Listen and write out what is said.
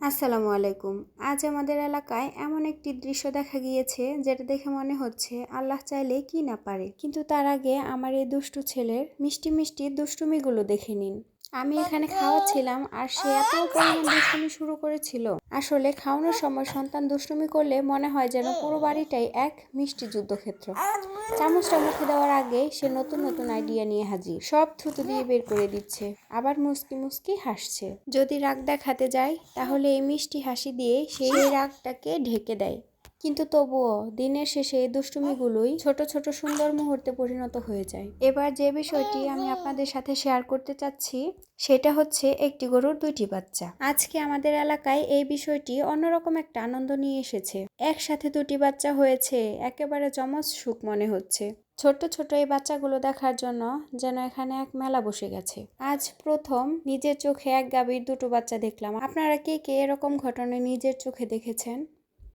আসসালামু আলাইকুম। আজ আমাদের এলাকায় এমন একটি দৃশ্য দেখা গিয়েছে যেটা দেখে মনে হচ্ছে আল্লাহ চাইলে কি না পারে। কিন্তু তার আগে আমার এই দুষ্টু ছেলের মিষ্টি মিষ্টি দুষ্টুমিগুলো দেখে নিন। আমি এখানে খাওয়াচ্ছিলাম আর সে এত পরিমাণ দুষ্টুমি শুরু করেছিল। আসলে খাওয়ানোর সময় সন্তান দুষ্টুমি করলে মনে হয় যেন পুরো বাড়িটাই এক মিষ্টি যুদ্ধক্ষেত্র। চামচটা মুখে দেওয়ার আগে সে নতুন নতুন আইডিয়া নিয়ে হাজির, সব থুতু দিয়ে বের করে দিচ্ছে, আবার মুস্কি মুস্কি হাসছে। যদি রাগ দেখাতে যায় তাহলে এই মিষ্টি হাসি দিয়ে সেই রাগটাকে ঢেকে দেয়। কিন্তু তবুও দিনের শেষে এই দুষ্টুমিগুলোই ছোট ছোট সুন্দর মুহূর্তে পরিণত হয়ে যায়। এবার যে বিষয়টি আমি আপনাদের সাথে শেয়ার করতে চাচ্ছি সেটা হচ্ছে একটি গরুর দুইটি বাচ্চা। আজকে আমাদের এলাকায় এই বিষয়টি অন্যরকম একটা আনন্দ নিয়ে এসেছে। একসাথে দুটি বাচ্চা হয়েছে, একেবারে জমজ সুখ মনে হচ্ছে। ছোট্ট ছোট এই বাচ্চাগুলো দেখার জন্য যেন এখানে এক মেলা বসে গেছে। আজ প্রথম নিজের চোখে এক গাভীর দুটো বাচ্চা দেখলাম। আপনারা কে কে এরকম ঘটনা নিজের চোখে দেখেছেন?